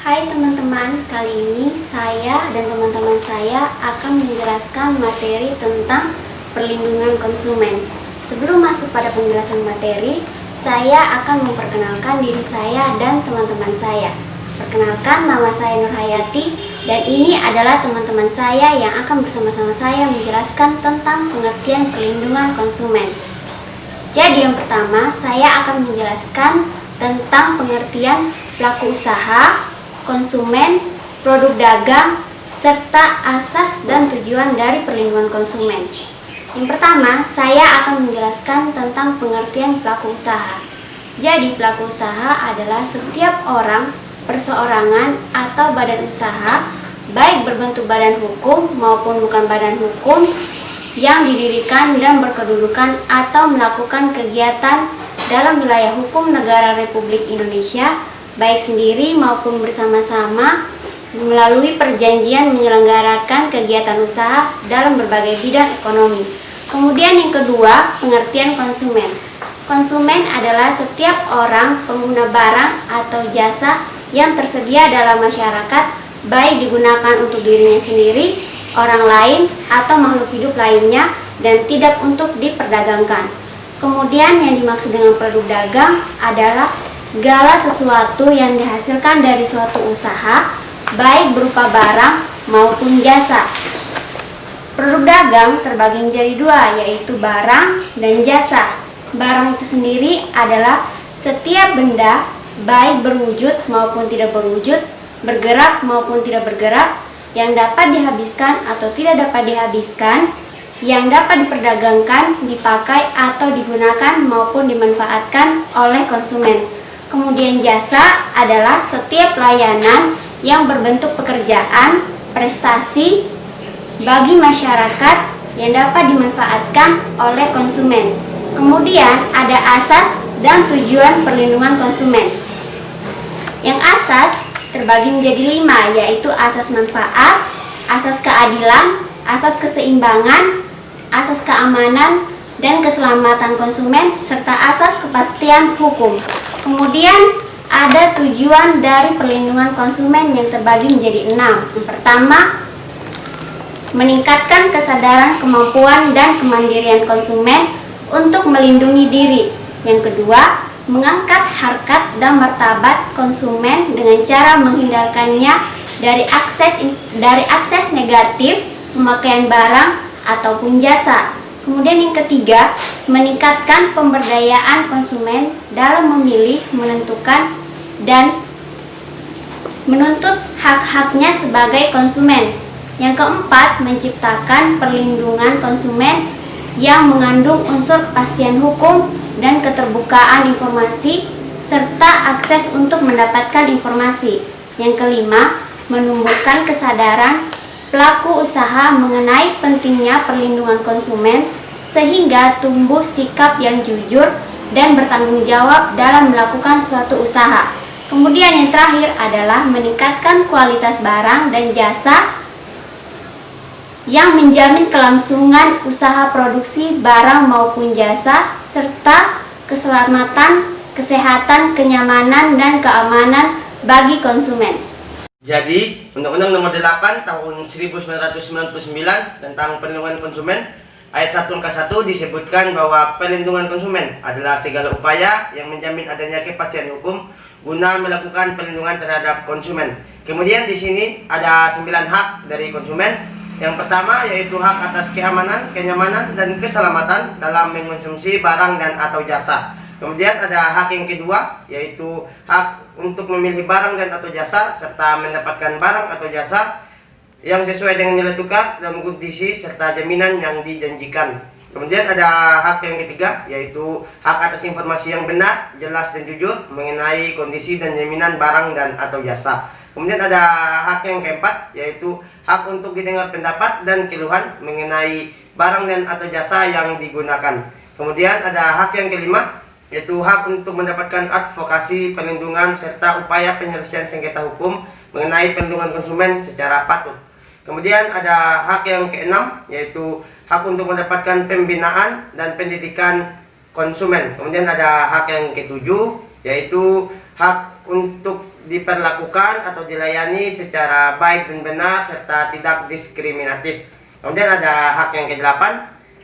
Hai teman-teman, kali ini saya dan teman-teman saya akan menjelaskan materi tentang perlindungan konsumen. Sebelum masuk pada penjelasan materi, saya akan memperkenalkan diri saya dan teman-teman saya. Perkenalkan, nama saya Nurhayati dan ini adalah teman-teman saya yang akan bersama-sama saya menjelaskan tentang pengertian perlindungan konsumen. Jadi yang pertama, saya akan menjelaskan tentang pengertian pelaku usaha, konsumen, produk dagang, serta asas dan tujuan dari perlindungan konsumen. Yang pertama, saya akan menjelaskan tentang pengertian pelaku usaha. Jadi, pelaku usaha adalah setiap orang, perseorangan, atau badan usaha, baik berbentuk badan hukum maupun bukan badan hukum, yang didirikan dan berkedudukan atau melakukan kegiatan dalam wilayah hukum negara Republik Indonesia, baik sendiri maupun bersama-sama melalui perjanjian menyelenggarakan kegiatan usaha dalam berbagai bidang ekonomi. Kemudian yang kedua, pengertian konsumen. Konsumen adalah setiap orang pengguna barang atau jasa yang tersedia dalam masyarakat, baik digunakan untuk dirinya sendiri, orang lain, atau makhluk hidup lainnya, dan tidak untuk diperdagangkan. Kemudian yang dimaksud dengan produk dagang adalah segala sesuatu yang dihasilkan dari suatu usaha, baik berupa barang maupun jasa. Produk dagang terbagi menjadi dua, yaitu barang dan jasa. Barang itu sendiri adalah setiap benda, baik berwujud maupun tidak berwujud, bergerak maupun tidak bergerak, yang dapat dihabiskan atau tidak dapat dihabiskan, yang dapat diperdagangkan, dipakai atau digunakan maupun dimanfaatkan oleh konsumen. Kemudian jasa adalah setiap layanan yang berbentuk pekerjaan, prestasi bagi masyarakat yang dapat dimanfaatkan oleh konsumen. Kemudian ada asas dan tujuan perlindungan konsumen. Yang asas terbagi menjadi 5, yaitu asas manfaat, asas keadilan, asas keseimbangan, asas keamanan dan keselamatan konsumen, serta asas kepastian hukum. Kemudian ada tujuan dari perlindungan konsumen yang terbagi menjadi 6. Yang pertama, meningkatkan kesadaran, kemampuan, dan kemandirian konsumen untuk melindungi diri. Yang kedua, mengangkat harkat dan martabat konsumen dengan cara menghindarkannya dari akses negatif pemakaian barang ataupun jasa. Kemudian yang ketiga, meningkatkan pemberdayaan konsumen dalam memilih, menentukan, dan menuntut hak-haknya sebagai konsumen. Yang keempat, menciptakan perlindungan konsumen yang mengandung unsur kepastian hukum dan keterbukaan informasi, serta akses untuk mendapatkan informasi. Yang kelima, menumbuhkan kesadaran pelaku usaha mengenai pentingnya perlindungan konsumen, sehingga tumbuh sikap yang jujur dan bertanggung jawab dalam melakukan suatu usaha. Kemudian yang terakhir adalah meningkatkan kualitas barang dan jasa yang menjamin kelangsungan usaha produksi barang maupun jasa, serta keselamatan, kesehatan, kenyamanan, dan keamanan bagi konsumen. Jadi, Undang-Undang Nomor 8 Tahun 1999 tentang Perlindungan Konsumen, ayat 1 angka 1 disebutkan bahwa perlindungan konsumen adalah segala upaya yang menjamin adanya kepastian hukum guna melakukan perlindungan terhadap konsumen. Kemudian di sini ada 9 hak dari konsumen. Yang pertama yaitu hak atas keamanan, kenyamanan, dan keselamatan dalam mengkonsumsi barang dan atau jasa. Kemudian ada hak yang kedua yaitu hak untuk memilih barang dan atau jasa serta mendapatkan barang atau jasa yang sesuai dengan nilai tukar dan kondisi serta jaminan yang dijanjikan. Kemudian ada hak yang ketiga yaitu hak atas informasi yang benar, jelas, dan jujur mengenai kondisi dan jaminan barang dan atau jasa. Kemudian ada hak yang keempat yaitu hak untuk didengar pendapat dan keluhan mengenai barang dan atau jasa yang digunakan. Kemudian ada hak yang kelima yaitu hak untuk mendapatkan advokasi perlindungan serta upaya penyelesaian sengketa hukum mengenai perlindungan konsumen secara patut. Kemudian ada hak yang keenam yaitu hak untuk mendapatkan pembinaan dan pendidikan konsumen. Kemudian ada hak yang ketujuh yaitu hak untuk diperlakukan atau dilayani secara baik dan benar serta tidak diskriminatif. Kemudian ada hak yang ke-8,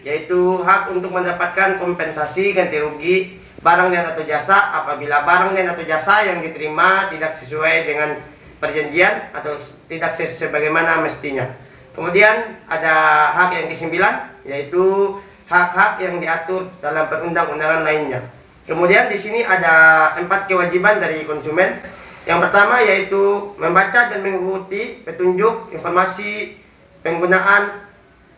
yaitu hak untuk mendapatkan kompensasi ganti rugi barang dan atau jasa apabila barang dan atau jasa yang diterima tidak sesuai dengan perjanjian atau tidak sebagaimana mestinya. Kemudian ada hak yang ke-9, yaitu hak-hak yang diatur dalam perundang-undangan lainnya. Kemudian di sini ada 4 kewajiban dari konsumen. Yang pertama yaitu membaca dan mengikuti petunjuk informasi penggunaan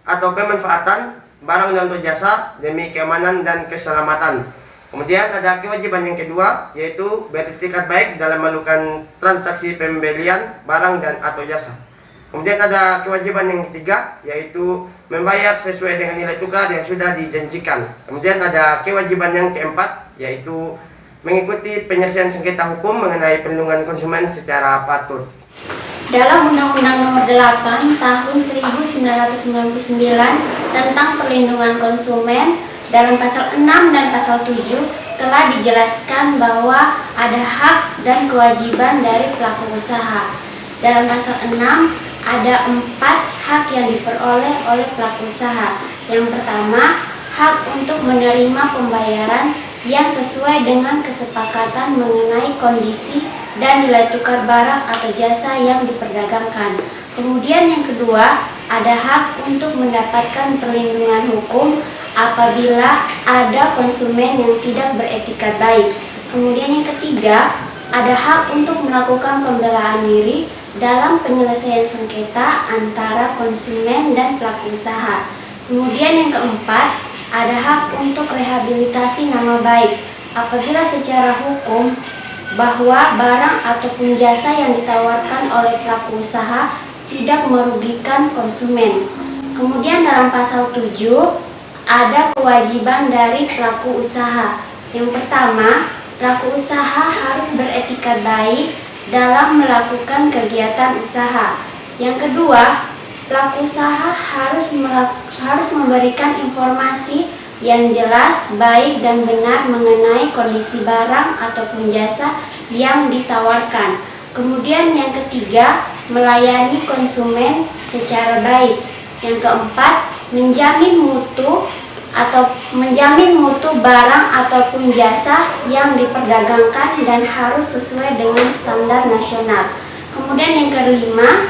atau pemanfaatan barang dan atau jasa demi keamanan dan keselamatan. Kemudian ada kewajiban yang kedua yaitu beretikat baik dalam melakukan transaksi pembelian barang dan atau jasa. Kemudian ada kewajiban yang ketiga yaitu membayar sesuai dengan nilai tukar yang sudah dijanjikan. Kemudian ada kewajiban yang keempat yaitu mengikuti penyelesaian sengketa hukum mengenai perlindungan konsumen secara patut. Dalam Undang-Undang Nomor 8 Tahun 1999 tentang perlindungan konsumen, dalam pasal 6 dan pasal 7 telah dijelaskan bahwa ada hak dan kewajiban dari pelaku usaha. Dalam pasal 6 ada 4 hak yang diperoleh oleh pelaku usaha. Yang pertama, hak untuk menerima pembayaran yang sesuai dengan kesepakatan mengenai kondisi dan nilai tukar barang atau jasa yang diperdagangkan. Kemudian yang kedua, ada hak untuk mendapatkan perlindungan hukum apabila ada konsumen yang tidak beretika baik. Kemudian yang ketiga, ada hak untuk melakukan pembelaan diri dalam penyelesaian sengketa antara konsumen dan pelaku usaha. Kemudian yang keempat, ada hak untuk rehabilitasi nama baik apabila secara hukum bahwa barang ataupun jasa yang ditawarkan oleh pelaku usaha tidak merugikan konsumen. Kemudian dalam pasal 7 ada kewajiban dari pelaku usaha. Yang pertama, pelaku usaha harus beretika baik dalam melakukan kegiatan usaha. Yang kedua, pelaku usaha harus memberikan informasi yang jelas, baik dan benar mengenai kondisi barang ataupun jasa yang ditawarkan. Kemudian yang ketiga, melayani konsumen secara baik. Yang keempat, menjamin mutu barang ataupun jasa yang diperdagangkan dan harus sesuai dengan standar nasional. Kemudian yang kelima,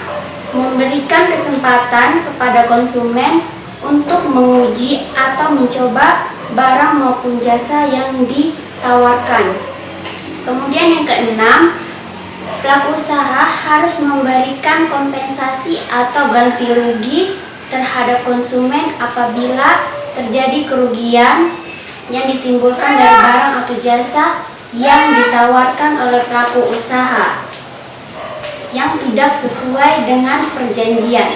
memberikan kesempatan kepada konsumen untuk menguji atau mencoba barang maupun jasa yang ditawarkan. Kemudian yang keenam, pelaku usaha harus memberikan kompensasi atau ganti rugi terhadap konsumen apabila terjadi kerugian yang ditimbulkan dari barang atau jasa yang ditawarkan oleh pelaku usaha yang tidak sesuai dengan perjanjian.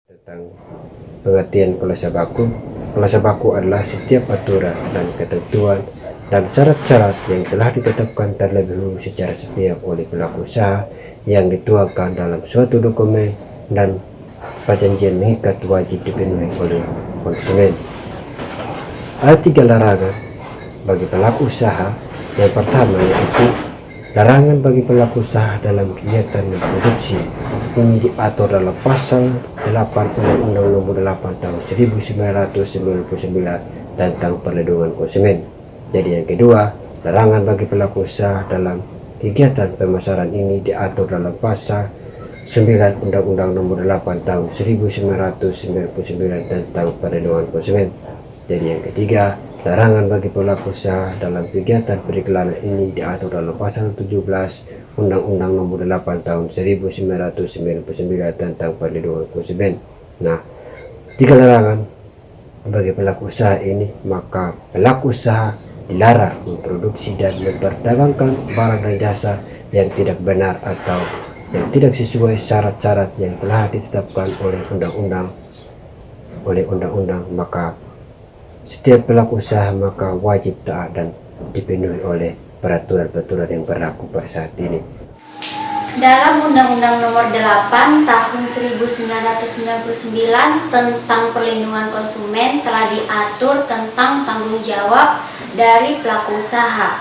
Tentang pengertian kelas baku. Kelas baku adalah setiap aturan dan ketentuan dan syarat-syarat yang telah ditetapkan terlebih dahulu secara sepihak oleh pelaku usaha yang dituangkan dalam suatu dokumen dan perjanjian mengikat wajib dipenuhi oleh konsumen. Ada 3 larangan bagi pelaku usaha. Yang pertama yaitu larangan bagi pelaku usaha dalam kegiatan dan produksi. Ini diatur dalam pasal 8 Undang-Undang Nomor 8 Tahun 1999 tentang perlindungan konsumen. Jadi yang kedua, larangan bagi pelaku usaha dalam kegiatan pemasaran ini diatur dalam pasal 9 Undang-Undang Nomor 8 Tahun 1999 tentang perlindungan konsumen. Jadi yang ketiga, larangan bagi pelaku usaha dalam kegiatan periklanan ini diatur dalam pasal 17 Undang-Undang Nomor 8 Tahun 1999 tentang perlindungan konsumen. Nah, 3 larangan bagi pelaku usaha ini, maka pelaku usaha dilarang memproduksi dan memperdagangkan barang dan jasa yang tidak benar atau yang tidak sesuai syarat-syarat yang telah ditetapkan oleh undang-undang, maka setiap pelaku usaha maka wajib taat dan dipenuhi oleh peraturan-peraturan yang berlaku pada saat ini. Dalam Undang-Undang Nomor 8 Tahun 1999 tentang perlindungan konsumen telah diatur tentang tanggung jawab dari pelaku usaha.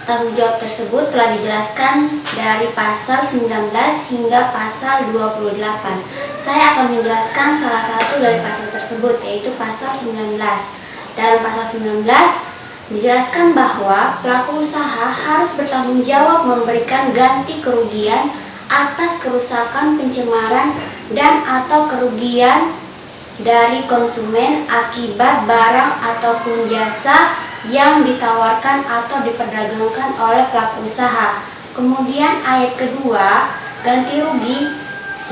tanggung jawab tersebut telah dijelaskan dari pasal 19 hingga pasal 28. Saya akan menjelaskan salah satu dari pasal tersebut, yaitu pasal 19. Dalam pasal 19 dijelaskan bahwa pelaku usaha harus bertanggung jawab memberikan ganti kerugian atas kerusakan, pencemaran, dan atau kerugian dari konsumen akibat barang ataupun jasa yang ditawarkan atau diperdagangkan oleh pelaku usaha. Kemudian ayat kedua, ganti rugi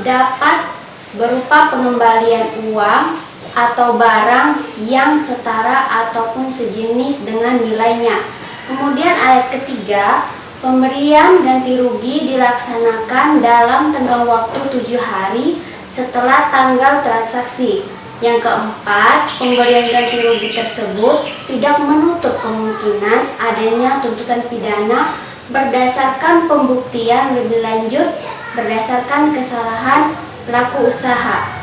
dapat berupa pengembalian uang atau barang yang setara ataupun sejenis dengan nilainya. Kemudian ayat ketiga, pemberian ganti rugi dilaksanakan dalam tenggang waktu 7 hari setelah tanggal transaksi. Yang keempat, pemberian ganti rugi tersebut tidak menutup kemungkinan adanya tuntutan pidana berdasarkan pembuktian lebih lanjut berdasarkan kesalahan pelaku usaha.